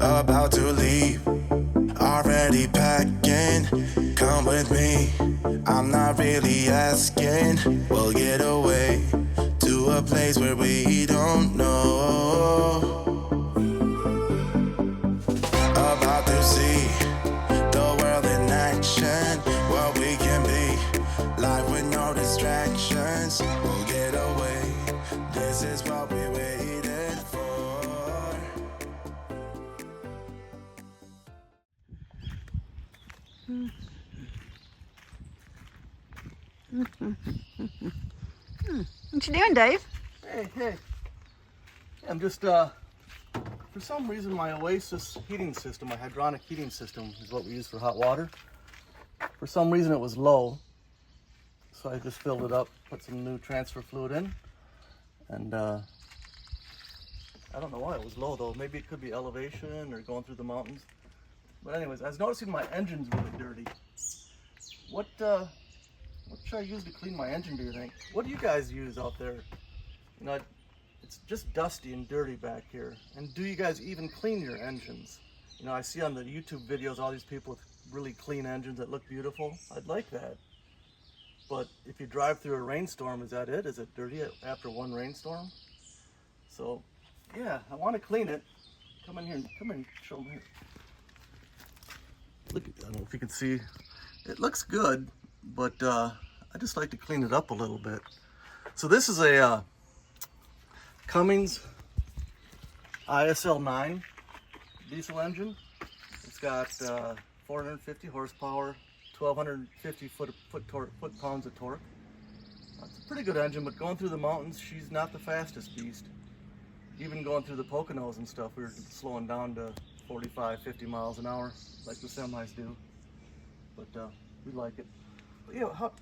about to leave, already packing. Come with me, I'm not really asking. We'll get away to a place where we don't know. About to see the world in action, what we can be, life with no distractions. We'll get away, this is what we waited for. What you doing, Dave? Hey. I'm just, for some reason my Oasis heating system, my hydronic heating system is what we use for hot water. For some reason it was low, so I just filled it up, put some new transfer fluid in, and I don't know why it was low though. Maybe it could be elevation or going through the mountains. But anyways, I was noticing my engine's really dirty. What should I use to clean my engine, do you think? What do you guys use out there? You know, it's just dusty and dirty back here. And do you guys even clean your engines? You know, I see on the YouTube videos all these people with really clean engines that look beautiful. I'd like that. But if you drive through a rainstorm, is that it? Is it dirty after one rainstorm? So, yeah, I want to clean it. Come in here, show me here. Look, I don't know if you can see. It looks good, but I just like to clean it up a little bit. So this is a Cummins ISL 9 diesel engine. It's got 450 horsepower, 1,250 foot-pounds of torque. It's a pretty good engine, but going through the mountains, she's not the fastest beast. Even going through the Poconos and stuff, we were slowing down to 45, 50 miles an hour, like the semis do. But we like it. But, you know,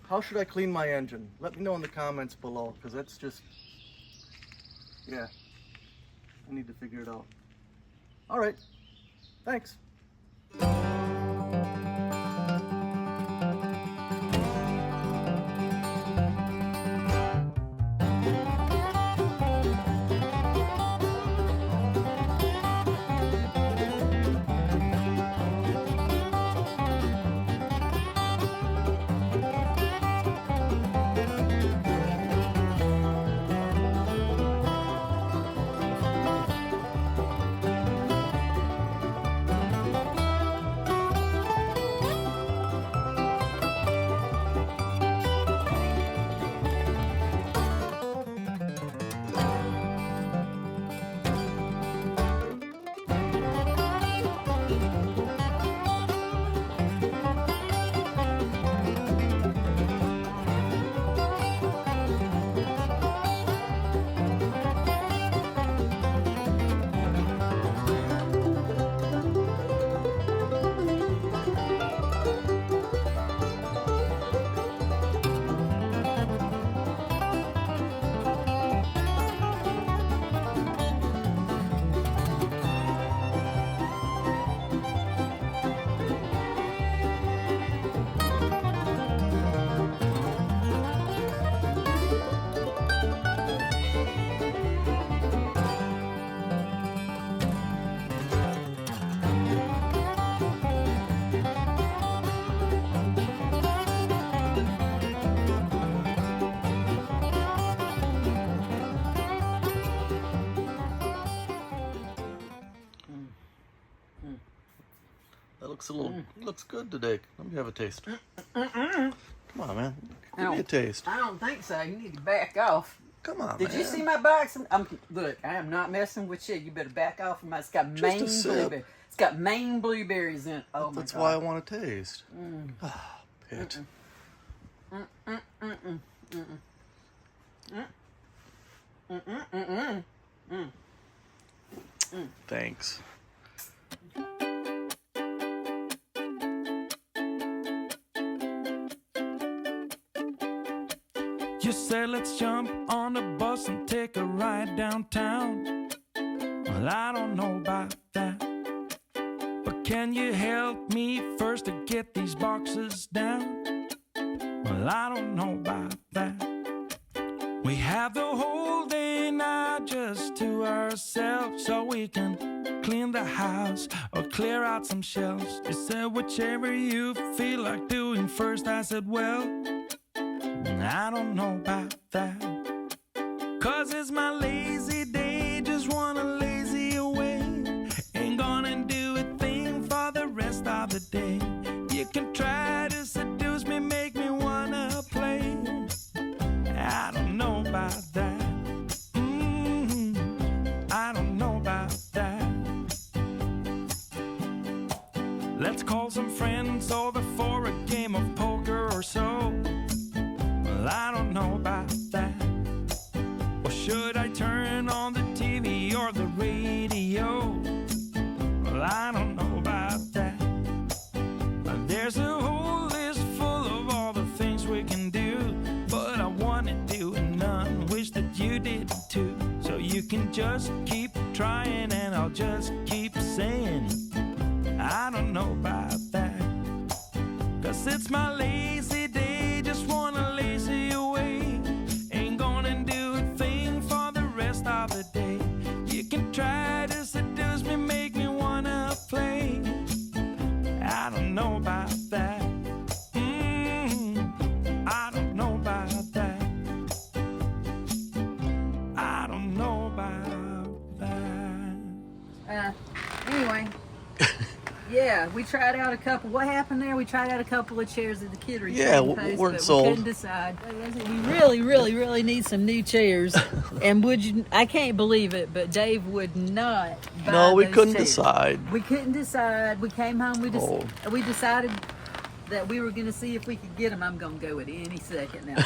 how should I clean my engine? Let me know in the comments below, because that's just, yeah, I need to figure it out. All right, thanks. That looks a little, looks good today. Let me have a taste. Come on, man. Give me a taste. I don't think so. You need to back off. Come on, Did man. you see my box? Look, I am not messing with shit. You better back off from my. It's got Maine blueberries. It's got Maine blueberries in it. Oh my God. That's why I want to taste. Ah, Pitt. Thanks. You said let's jump on the bus and take a ride downtown. Well, I don't know about that, but can you help me first to get these boxes down? Well, I don't know about that. We have the whole day now just to ourselves, so we can clean the house or clear out some shelves. You said whichever you feel like doing first. I said, well, I don't know about that, 'cause it's my lazy day, just wanna lazy away. Ain't gonna do a thing for the rest of the day. You can try to seduce me, make me wanna play. I don't know about that. I don't know about that. Let's call some friends over for a game of poker or so. Well, I don't know about that. Or should I turn on the TV or the radio? Well, I don't know about that. But there's a whole list full of all the things we can do, but I want to do none. Wish that you did too. So you can just keep trying and I'll just keep saying I don't know about that. 'Cause it's my lazy day, just wanna lazy away. Ain't gonna do a thing for the rest of the day. You can try to seduce me, make me wanna play. I don't know about that. I don't know about that. I don't know about that. Anyway. Yeah, we tried out a couple. What happened there? We tried out a couple of chairs at the Kittery. Yeah, Post, weren't but sold. We couldn't decide. We really need some new chairs. And would you? I can't believe it, but Dave would not buy No, we those couldn't chairs. decide. We couldn't decide. We came home. We Oh. we decided that we were going to see if we could get them. I'm going to go at any second now.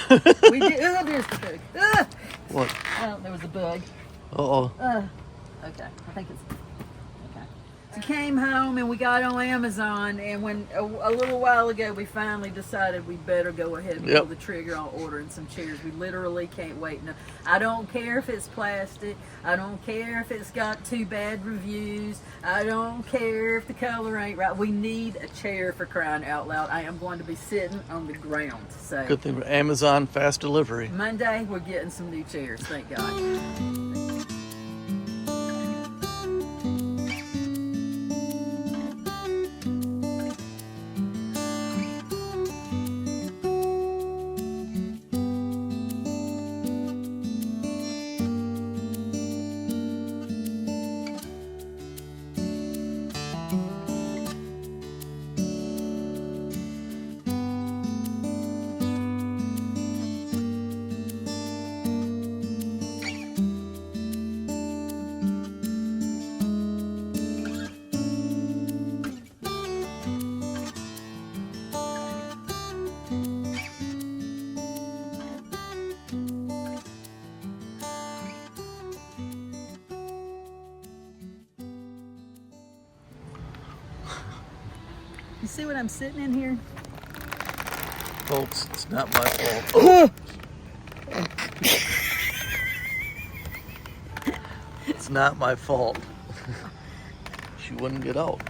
We did. Oh, there's the bug. What? Oh, there was a bug. Uh-oh. Okay, I think it's okay. We came home and we got on Amazon, and when a little while ago we finally decided we better go ahead and pull the trigger on ordering some chairs. We literally can't wait. No, I don't care if it's plastic. I don't care if it's got 2 bad reviews. I don't care if the color ain't right. We need a chair, for crying out loud. I am going to be sitting on the ground. So Good thing for Amazon fast delivery. Monday we're getting some new chairs. Thank God. You see what I'm sitting in here? Folks, it's not my fault. It's not my fault. She wouldn't get out.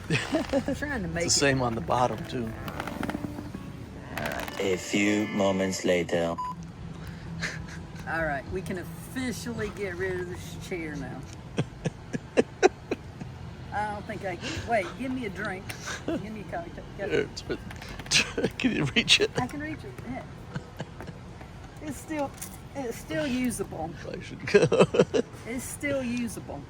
I'm trying to make It's the same on the bottom, too. A few moments later. All right, we can officially get rid of this chair now. I don't think I can. Wait, give me a drink. Give me a coffee. There, can you reach it? I can reach it. Yeah. It's still usable. I should go. It's still usable.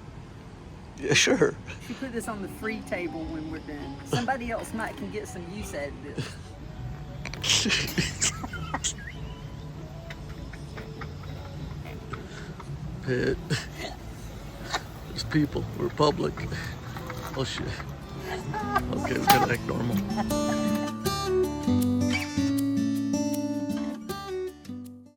Yeah, sure. You put this on the free table when we're done. Somebody else might can get some use out of this. Pit. There's people. We're public. Oh shit. Okay, we gotta act normal.